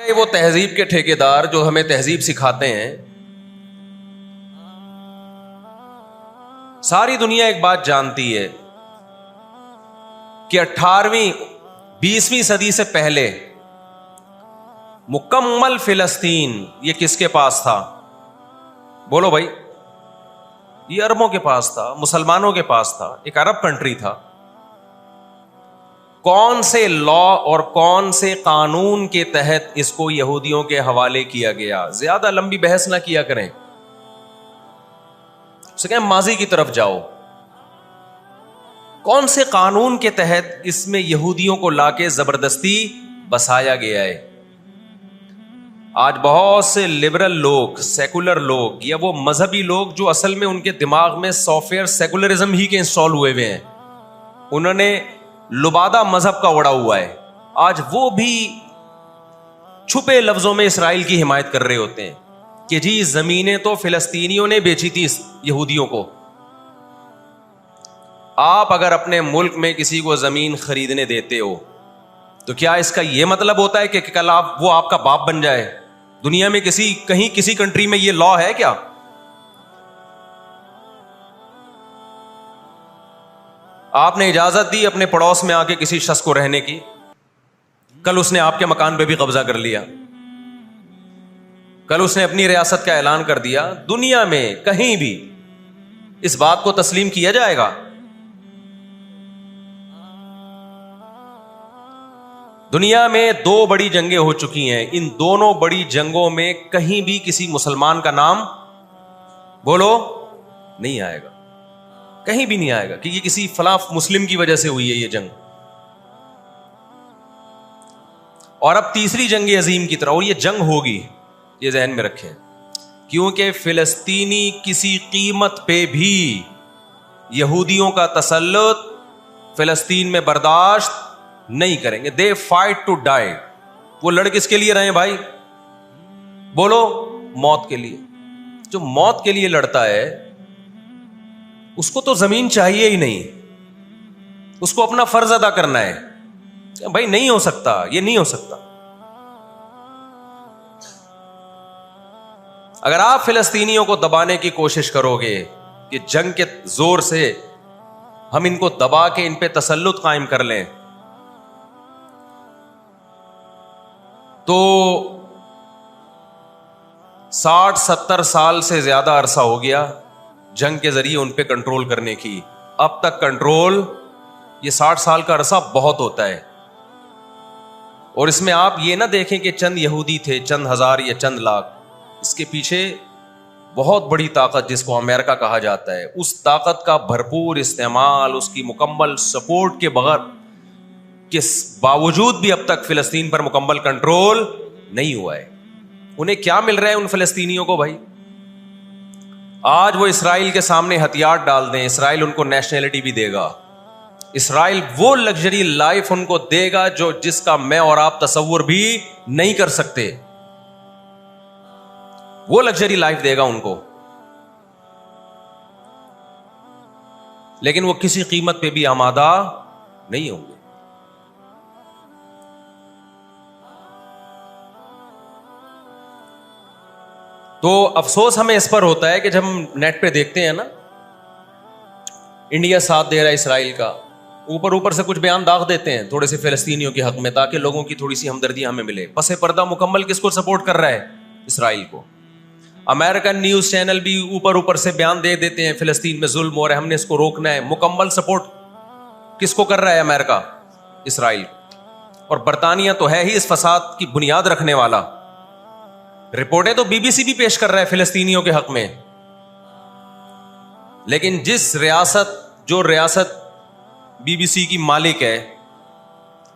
وہ تہذیب کے ٹھیکیدار جو ہمیں تہذیب سکھاتے ہیں، ساری دنیا ایک بات جانتی ہے کہ 18ویں 20ویں صدی سے پہلے مکمل فلسطین یہ کس کے پاس تھا؟ بولو بھائی، یہ عربوں کے پاس تھا، مسلمانوں کے پاس تھا، ایک عرب کنٹری تھا۔ کون سے لا اور کون سے قانون کے تحت اس کو یہودیوں کے حوالے کیا گیا؟ زیادہ لمبی بحث نہ کیا کریں، اسے کہیں ماضی کی طرف جاؤ۔ کون سے قانون کے تحت اس میں یہودیوں کو لا کے زبردستی بسایا گیا ہے؟ آج بہت سے لبرل لوگ، سیکولر لوگ یا وہ مذہبی لوگ جو اصل میں ان کے دماغ میں سافٹ ویئر سیکولرزم ہی کے انسٹال ہوئے ہوئے ہیں، انہوں نے لبادہ مذہب کا اڑا ہوا ہے، آج وہ بھی چھپے لفظوں میں اسرائیل کی حمایت کر رہے ہوتے ہیں کہ جی زمینیں تو فلسطینیوں نے بیچی تھی یہودیوں کو۔ آپ اگر اپنے ملک میں کسی کو زمین خریدنے دیتے ہو تو کیا اس کا یہ مطلب ہوتا ہے کہ کل وہ آپ کا باپ بن جائے؟ دنیا میں کسی کنٹری میں یہ لا ہے کیا؟ آپ نے اجازت دی اپنے پڑوس میں آ کے کسی شخص کو رہنے کی، کل اس نے آپ کے مکان پہ بھی قبضہ کر لیا، کل اس نے اپنی ریاست کا اعلان کر دیا۔ دنیا میں کہیں بھی اس بات کو تسلیم کیا جائے گا؟ دنیا میں 2 بڑی جنگیں ہو چکی ہیں، ان دونوں بڑی جنگوں میں کہیں بھی کسی مسلمان کا نام بولو نہیں آئے گا، کہیں بھی نہیں آئے گا کہ یہ کسی فلاں مسلم کی وجہ سے ہوئی ہے یہ جنگ۔ اور اب تیسری جنگ عظیم کی طرح، اور یہ جنگ ہوگی، یہ ذہن میں رکھیں، کیونکہ فلسطینی کسی قیمت پہ بھی یہودیوں کا تسلط فلسطین میں برداشت نہیں کریں گے۔ The fight to die. وہ لڑ کس کے لیے رہے ہیں بھائی؟ بولو موت کے لیے۔ جو موت کے لیے لڑتا ہے اس کو تو زمین چاہیے ہی نہیں، اس کو اپنا فرض ادا کرنا ہے۔ بھائی نہیں ہو سکتا، یہ نہیں ہو سکتا۔ اگر آپ فلسطینیوں کو دبانے کی کوشش کرو گے کہ جنگ کے زور سے ہم ان کو دبا کے ان پہ تسلط قائم کر لیں، تو 60-70 سال سے زیادہ عرصہ ہو گیا جنگ کے ذریعے ان پہ کنٹرول کرنے کی۔ اب تک کنٹرول، یہ 60 سال کا عرصہ بہت ہوتا ہے۔ اور اس میں آپ یہ نہ دیکھیں کہ چند یہودی تھے، چند ہزار یا چند لاکھ، اس کے پیچھے بہت بڑی طاقت جس کو امریکہ کہا جاتا ہے، اس طاقت کا بھرپور استعمال، اس کی مکمل سپورٹ کے بغیر کے باوجود بھی اب تک فلسطین پر مکمل کنٹرول نہیں ہوا ہے۔ انہیں کیا مل رہا ہے ان فلسطینیوں کو بھائی؟ آج وہ اسرائیل کے سامنے ہتھیار ڈال دیں، اسرائیل ان کو نیشنلٹی بھی دے گا، اسرائیل وہ لگژری لائف ان کو دے گا جس کا میں اور آپ تصور بھی نہیں کر سکتے، وہ لگژری لائف دے گا ان کو، لیکن وہ کسی قیمت پہ بھی آمادہ نہیں ہوں گے۔ تو افسوس ہمیں اس پر ہوتا ہے کہ جب ہم نیٹ پہ دیکھتے ہیں نا، انڈیا ساتھ دے رہا ہے اسرائیل کا، اوپر سے کچھ بیان داغ دیتے ہیں تھوڑے سے فلسطینیوں کے حق میں تاکہ لوگوں کی تھوڑی سی ہمدردی ہمیں ملے۔ پس پردہ مکمل کس کو سپورٹ کر رہا ہے؟ اسرائیل کو۔ امریکن نیوز چینل بھی اوپر سے بیان دے دیتے ہیں فلسطین میں ظلم ہو رہا ہے، ہم نے اس کو روکنا ہے۔ مکمل سپورٹ کس کو کر رہا ہے امریکہ؟ اسرائیل۔ اور برطانیہ تو ہے ہی اس فساد کی بنیاد رکھنے والا، رپورٹیں تو BBC بھی پیش کر رہا ہے فلسطینیوں کے حق میں، لیکن جو ریاست BBC کی مالک ہے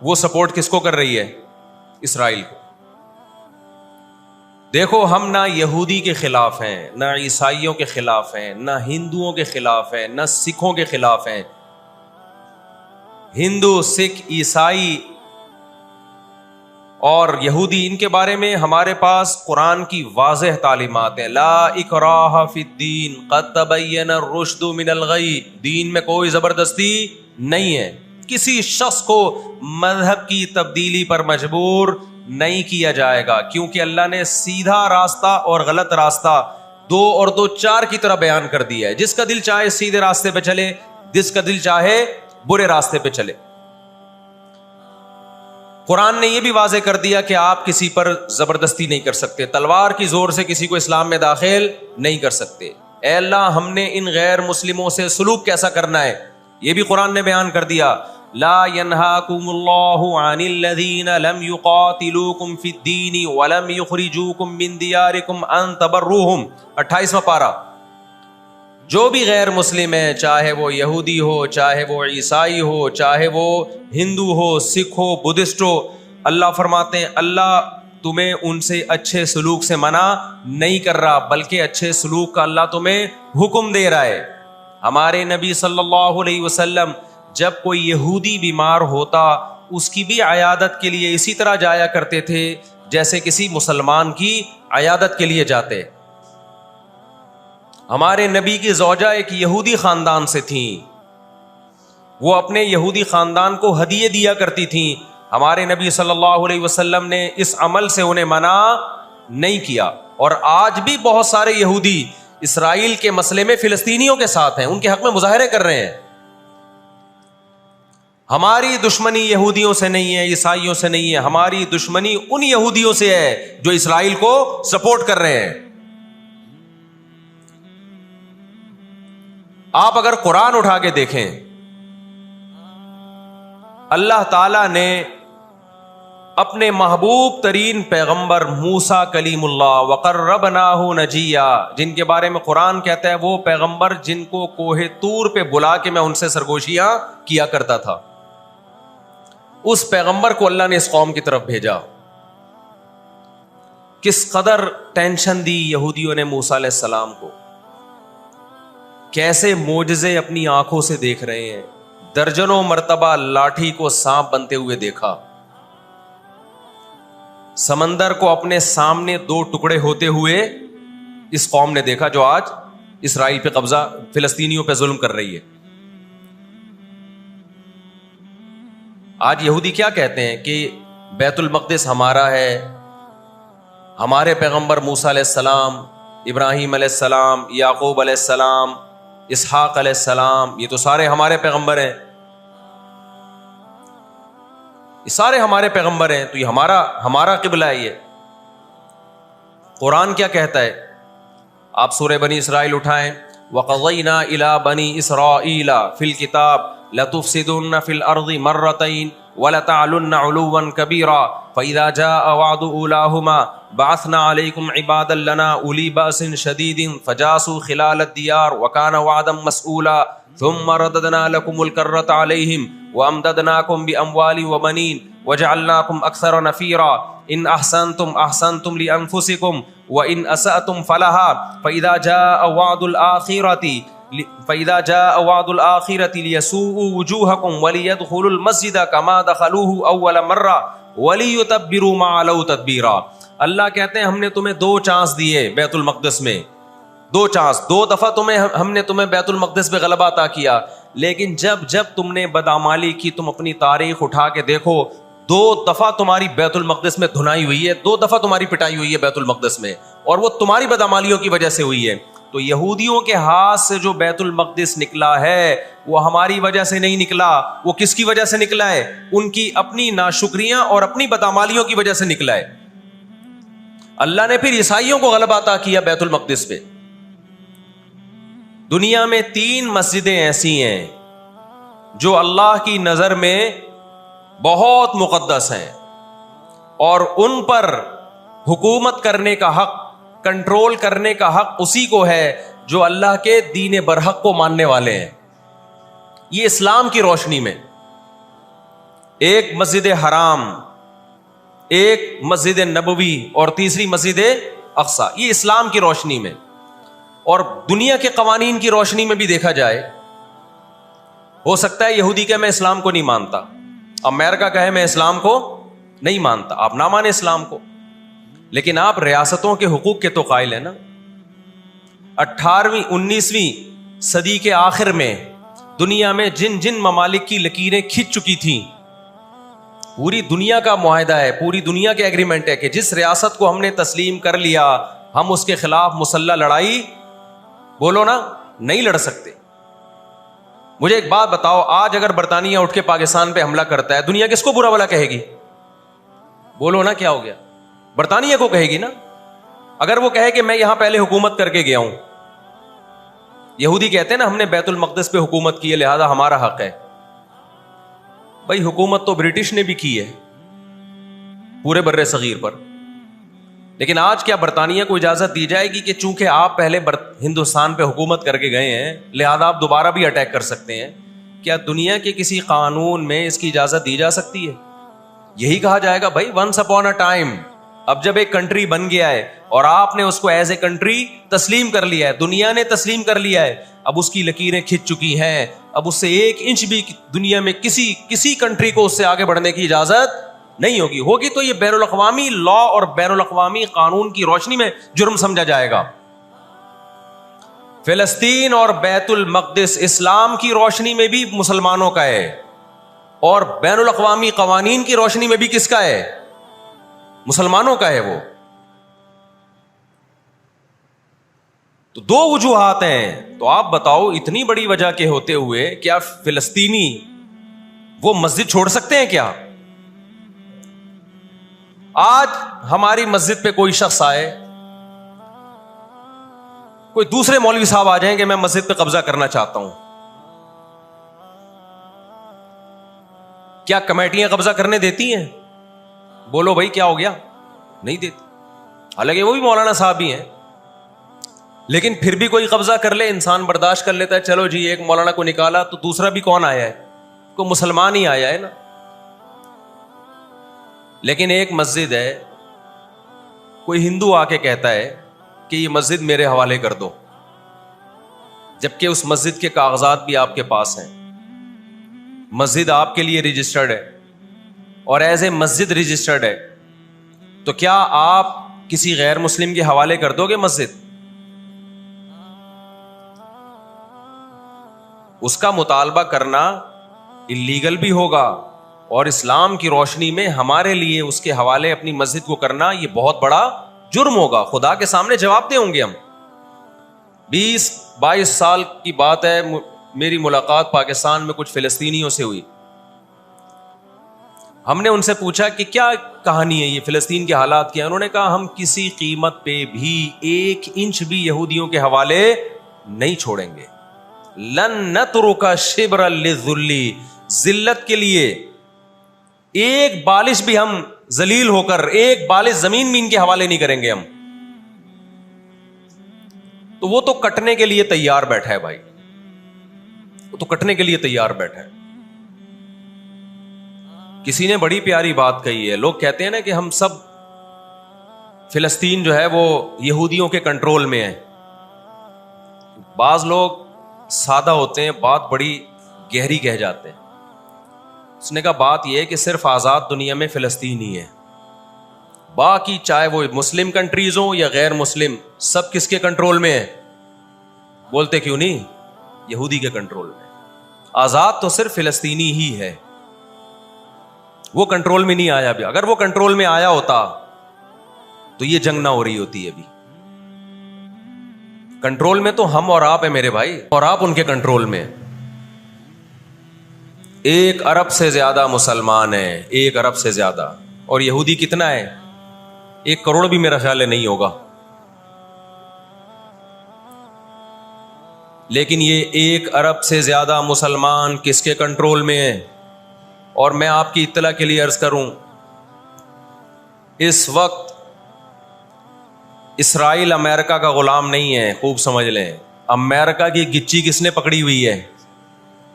وہ سپورٹ کس کو کر رہی ہے؟ اسرائیل کو۔ دیکھو ہم نہ یہودی کے خلاف ہیں، نہ عیسائیوں کے خلاف ہیں، نہ ہندوؤں کے خلاف ہیں، نہ سکھوں کے خلاف ہیں۔ ہندو، سکھ، عیسائی اور یہودی، ان کے بارے میں ہمارے پاس قرآن کی واضح تعلیمات ہیں۔ لا اکراہ فی الدین قد تبین الرشد من الغی، دین میں کوئی زبردستی نہیں ہے، کسی شخص کو مذہب کی تبدیلی پر مجبور نہیں کیا جائے گا, کیونکہ اللہ نے سیدھا راستہ اور غلط راستہ 2 اور 2 4 کی طرح بیان کر دیا ہے. جس کا دل چاہے سیدھے راستے پہ چلے, جس کا دل چاہے برے راستے پہ چلے. قرآن نے یہ بھی واضح کر دیا کہ آپ کسی پر زبردستی نہیں کر سکتے, تلوار کی زور سے کسی کو اسلام میں داخل نہیں کر سکتے. اے اللہ, ہم نے ان غیر مسلموں سے سلوک کیسا کرنا ہے یہ بھی قرآن نے بیان کر دیا. لا ينهاكم الله عن الذين لم يقاتلوكم في الدين ولم يخرجوكم من دياركم ان تبروهم. 28واں پارہ. جو بھی غیر مسلم ہے, چاہے وہ یہودی ہو, چاہے وہ عیسائی ہو, چاہے وہ ہندو ہو, سکھ ہو, بدھسٹ ہو, اللہ فرماتے ہیں اللہ تمہیں ان سے اچھے سلوک سے منع نہیں کر رہا, بلکہ اچھے سلوک کا اللہ تمہیں حکم دے رہا ہے. ہمارے نبی صلی اللہ علیہ وسلم جب کوئی یہودی بیمار ہوتا اس کی بھی عیادت کے لیے اسی طرح جایا کرتے تھے جیسے کسی مسلمان کی عیادت کے لیے جاتے. ہمارے نبی کی زوجہ ایک یہودی خاندان سے تھیں, وہ اپنے یہودی خاندان کو ہدیے دیا کرتی تھیں. ہمارے نبی صلی اللہ علیہ وسلم نے اس عمل سے انہیں منع نہیں کیا. اور آج بھی بہت سارے یہودی اسرائیل کے مسئلے میں فلسطینیوں کے ساتھ ہیں, ان کے حق میں مظاہرے کر رہے ہیں. ہماری دشمنی یہودیوں سے نہیں ہے, عیسائیوں سے نہیں ہے, ہماری دشمنی ان یہودیوں سے ہے جو اسرائیل کو سپورٹ کر رہے ہیں. آپ اگر قرآن اٹھا کے دیکھیں, اللہ تعالی نے اپنے محبوب ترین پیغمبر موسیٰ کلیم اللہ وقربناہ نجیہ, جن کے بارے میں قرآن کہتا ہے وہ پیغمبر جن کو کوہ طور پہ بلا کے میں ان سے سرگوشیاں کیا کرتا تھا, اس پیغمبر کو اللہ نے اس قوم کی طرف بھیجا. کس قدر ٹینشن دی یہودیوں نے موسیٰ علیہ السلام کو, کیسے معجزے اپنی آنکھوں سے دیکھ رہے ہیں. درجنوں مرتبہ لاٹھی کو سانپ بنتے ہوئے دیکھا, سمندر کو اپنے سامنے 2 ٹکڑے ہوتے ہوئے اس قوم نے دیکھا جو آج اسرائیل پہ قبضہ, فلسطینیوں پہ ظلم کر رہی ہے. آج یہودی کیا کہتے ہیں کہ بیت المقدس ہمارا ہے, ہمارے پیغمبر موسیٰ علیہ السلام, ابراہیم علیہ السلام, یعقوب علیہ السلام, اسحاق علیہ السلام, یہ تو سارے ہمارے پیغمبر ہیں, یہ سارے ہمارے پیغمبر ہیں, تو یہ ہمارا قبلہ ہے. یہ قرآن کیا کہتا ہے؟ آپ سورہ بنی اسرائیل اٹھائیں. وَقَضَيْنَا إِلَىٰ بَنِي إِسْرَائِيلَ فِي الْكِتَابِ لَتُفْسِدُنَّ فِي الْأَرْضِ مَرَّتَيْنِ وَلَتَعْلُنَّ عُلُوًّا كَبِيرًا فَإِذَا جَاءَ وَعْدُ أُولَاهُمَا بَعَثْنَا عَلَيْكُمْ عِبَادًا لَنَا أُولِي بَأْسٍ شَدِيدٍ فَجَاسُوا خِلَالَ الدِّيَارِ وَكَانَ وَعْدًا مَسْئُولًا ثُمَّ رَدَدْنَا لَكُمُ الْكَرَّةَ عَلَيْهِمْ وَأَمْدَدْنَاكُمْ بِأَمْوَالٍ وَبَنِينَ وَجَعَلْنَاكُمْ أَكْثَرَ نَفِيرًا إِنْ أَحْسَنْتُمْ أَحْسَنْتُمْ لِأَنفُسِكُمْ وَإِنْ أَسَأْتُمْ فَلَهَا فَإِذَا جَاءَ وَعْدُ الْآخِرَةِ لِيَسُوءُوا وُجُوهَكُمْ وَلِيَدْخُلُوا الْمَسْجِدَ كَمَا دَخَلُوهُ أَوَّلَ مَرَّةٍ وَلِيُتَبِّرُوا مَا عَلَوْا تَتْبِيرًا. اللہ کہتے ہیں ہم نے تمہیں 2 چانس دیے بیت المقدس میں, 2 چانس, 2 دفعہ ہم نے تمہیں بیت المقدس پہ غلبہ عطا کیا, لیکن جب تم نے بدعمالی کی, تم اپنی تاریخ اٹھا کے دیکھو, 2 دفعہ تمہاری بیت المقدس میں دھنائی ہوئی ہے, 2 دفعہ تمہاری پٹائی ہوئی ہے بیت المقدس میں, اور وہ تمہاری بدعمالیوں کی وجہ سے ہوئی ہے. تو یہودیوں کے ہاتھ سے جو بیت المقدس نکلا ہے وہ ہماری وجہ سے نہیں نکلا, وہ کس کی وجہ سے نکلا ہے؟ ان کی اپنی ناشکریاں اور اپنی بدعمالیوں کی وجہ سے نکلا ہے. اللہ نے پھر عیسائیوں کو غلبہ عطا کیا بیت المقدس پہ. دنیا میں 3 مسجدیں ایسی ہیں جو اللہ کی نظر میں بہت مقدس ہیں, اور ان پر حکومت کرنے کا حق, کنٹرول کرنے کا حق اسی کو ہے جو اللہ کے دین برحق کو ماننے والے ہیں. یہ اسلام کی روشنی میں ایک مسجد حرام, ایک مسجد نبوی اور تیسری مسجد اقصی, یہ اسلام کی روشنی میں. اور دنیا کے قوانین کی روشنی میں بھی دیکھا جائے, ہو سکتا ہے یہودی کہ میں اسلام کو نہیں مانتا, امریکہ کہے میں اسلام کو نہیں مانتا, آپ نہ مانیں اسلام کو, لیکن آپ ریاستوں کے حقوق کے تو قائل ہیں نا. 18ویں 19ویں صدی کے آخر میں دنیا میں جن ممالک کی لکیریں کھنچ چکی تھیں پوری دنیا کا معاہدہ ہے, پوری دنیا کے ایگریمنٹ ہے کہ جس ریاست کو ہم نے تسلیم کر لیا ہم اس کے خلاف مسلح لڑائی بولو نا نہیں لڑ سکتے. مجھے ایک بات بتاؤ, آج اگر برطانیہ اٹھ کے پاکستان پہ حملہ کرتا ہے دنیا کس کو برا بھلا کہے گی؟ بولو نا کیا ہو گیا؟ برطانیہ کو کہے گی نا. اگر وہ کہے کہ میں یہاں پہلے حکومت کر کے گیا ہوں, یہودی کہتے ہیں نا ہم نے بیت المقدس پہ حکومت کی ہے لہذا ہمارا حق ہے. بھائی حکومت تو برٹش نے بھی کی ہے پورے بر صغیر پر, لیکن آج کیا برطانیہ کو اجازت دی جائے گی کہ چونکہ آپ پہلے ہندوستان پہ حکومت کر کے گئے ہیں لہذا آپ دوبارہ بھی اٹیک کر سکتے ہیں؟ کیا دنیا کے کسی قانون میں اس کی اجازت دی جا سکتی ہے؟ یہی کہا جائے گا بھائی ونس اپون اے ٹائم, اب جب ایک کنٹری بن گیا ہے اور آپ نے اس کو ایز اے کنٹری تسلیم کر لیا ہے, دنیا نے تسلیم کر لیا ہے, اب اس کی لکیریں کھنچ چکی ہیں, اب اس سے 1 انچ بھی دنیا میں کسی کنٹری کو اس سے آگے بڑھنے کی اجازت نہیں ہوگی تو یہ بین الاقوامی لا اور بین الاقوامی قانون کی روشنی میں جرم سمجھا جائے گا. فلسطین اور بیت المقدس اسلام کی روشنی میں بھی مسلمانوں کا ہے اور بین الاقوامی قوانین کی روشنی میں بھی کس کا ہے؟ مسلمانوں کا ہے. وہ تو 2 وجوہات ہیں. تو آپ بتاؤ اتنی بڑی وجہ کے ہوتے ہوئے کیا فلسطینی وہ مسجد چھوڑ سکتے ہیں کیا؟ آج ہماری مسجد پہ کوئی شخص آئے, کوئی دوسرے مولوی صاحب آ جائیں کہ میں مسجد پہ قبضہ کرنا چاہتا ہوں, کیا کمیٹیاں قبضہ کرنے دیتی ہیں؟ بولو بھائی کیا ہو گیا؟ نہیں دیتی. حالانکہ وہ بھی مولانا صاحب ہی ہیں, لیکن پھر بھی کوئی قبضہ کر لے انسان برداشت کر لیتا ہے. چلو جی ایک مولانا کو نکالا تو دوسرا بھی کون آیا ہے؟ کوئی مسلمان ہی آیا ہے نا. لیکن ایک مسجد ہے, کوئی ہندو آ کے کہتا ہے کہ یہ مسجد میرے حوالے کر دو, جبکہ اس مسجد کے کاغذات بھی آپ کے پاس ہیں, مسجد آپ کے لیے رجسٹرڈ ہے اور ایز اے مسجد رجسٹرڈ ہے, تو کیا آپ کسی غیر مسلم کے حوالے کر دو گے مسجد؟ اس کا مطالبہ کرنا اللیگل بھی ہوگا اور اسلام کی روشنی میں ہمارے لیے اس کے حوالے اپنی مسجد کو کرنا یہ بہت بڑا جرم ہوگا. خدا کے سامنے جواب دیں ہوں گے ہم. 20-22 سال کی بات ہے, میری ملاقات پاکستان میں کچھ فلسطینیوں سے ہوئی. ہم نے ان سے پوچھا کہ کیا کہانی ہے یہ فلسطین کے حالات کیا؟ انہوں نے کہا ہم کسی قیمت پہ بھی 1 انچ بھی یہودیوں کے حوالے نہیں چھوڑیں گے. لن نترک شبرا للذل, ذلت کے لیے ایک بالش بھی ہم ذلیل ہو کر ایک بالش زمین بھی ان کے حوالے نہیں کریں گے ہم. تو وہ تو کٹنے کے لیے تیار بیٹھا ہے بھائی, وہ تو کٹنے کے لیے تیار بیٹھا ہے. کسی نے بڑی پیاری بات کہی ہے, لوگ کہتے ہیں نا کہ ہم سب فلسطین جو ہے وہ یہودیوں کے کنٹرول میں ہے. بعض لوگ سادہ ہوتے ہیں, بات بڑی گہری کہہ جاتے ہیں. اس نے کہا بات یہ ہے کہ صرف آزاد دنیا میں فلسطین ہی ہے, باقی چاہے وہ مسلم کنٹریز ہوں یا غیر مسلم سب کس کے کنٹرول میں ہے؟ بولتے کیوں نہیں؟ یہودی کے کنٹرول میں. آزاد تو صرف فلسطینی ہی ہے, وہ کنٹرول میں نہیں آیا بھی. اگر وہ کنٹرول میں آیا ہوتا تو یہ جنگ نہ ہو رہی ہوتی. ابھی کنٹرول میں تو ہم اور آپ ہیں میرے بھائی, اور آپ ان کے کنٹرول میں. 1 ارب سے زیادہ مسلمان ہیں, 1 ارب سے زیادہ, اور یہودی کتنا ہے؟ 1 کروڑ بھی میرا خیال ہے نہیں ہوگا. لیکن یہ 1 ارب سے زیادہ مسلمان کس کے کنٹرول میں ہیں؟ اور میں آپ کی اطلاع کے لیے عرض کروں, اس وقت اسرائیل امریکہ کا غلام نہیں ہے. خوب سمجھ لیں, امریکہ کی گچی کس نے پکڑی ہوئی ہے؟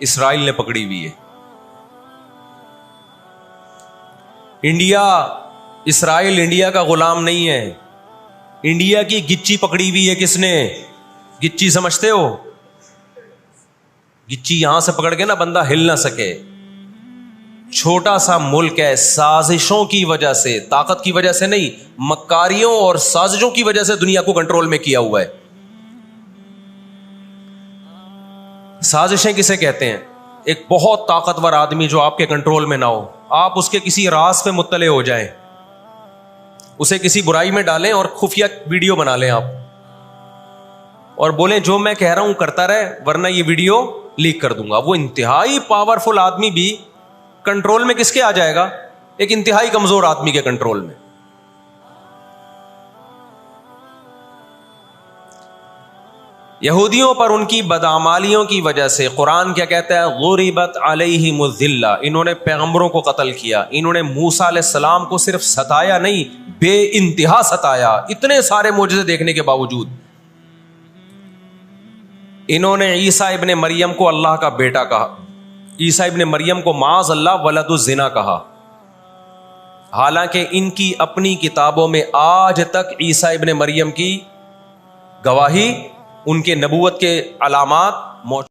اسرائیل نے پکڑی ہوئی ہے. انڈیا, اسرائیل انڈیا کا غلام نہیں ہے. انڈیا کی گچی پکڑی ہوئی ہے کس نے؟ گچی سمجھتے ہو؟ گچی یہاں سے پکڑ کے نا بندہ ہل نہ سکے. چھوٹا سا ملک ہے, سازشوں کی وجہ سے, طاقت کی وجہ سے نہیں, مکاریوں اور سازشوں کی وجہ سے دنیا کو کنٹرول میں کیا ہوا ہے. سازشیں کسے کہتے ہیں؟ ایک بہت طاقتور آدمی جو آپ کے کنٹرول میں نہ ہو, آپ اس کے کسی راز پہ مطلع ہو جائیں, اسے کسی برائی میں ڈالیں اور خفیہ ویڈیو بنا لیں آپ, اور بولیں جو میں کہہ رہا ہوں کرتا رہے ورنہ یہ ویڈیو لیک کر دوں گا. وہ انتہائی پاورفل آدمی بھی کنٹرول میں کس کے آ جائے گا؟ ایک انتہائی کمزور آدمی کے کنٹرول میں. یہودیوں پر ان کی بدعمالیوں کی وجہ سے قرآن کیا کہتا ہے؟ غربت علیہم الذلہ, انہوں نے پیغمبروں کو قتل کیا, انہوں نے موسیٰ علیہ السلام کو صرف ستایا نہیں, بے انتہا ستایا, اتنے سارے معجزے دیکھنے کے باوجود. انہوں نے عیسیٰ ابن مریم کو اللہ کا بیٹا کہا, عیسیٰ ابن مریم کو معاذ اللہ ولد الزنا کہا, حالانکہ ان کی اپنی کتابوں میں آج تک عیسیٰ ابن مریم کی گواہی, ان کے نبوت کے علامات موجود.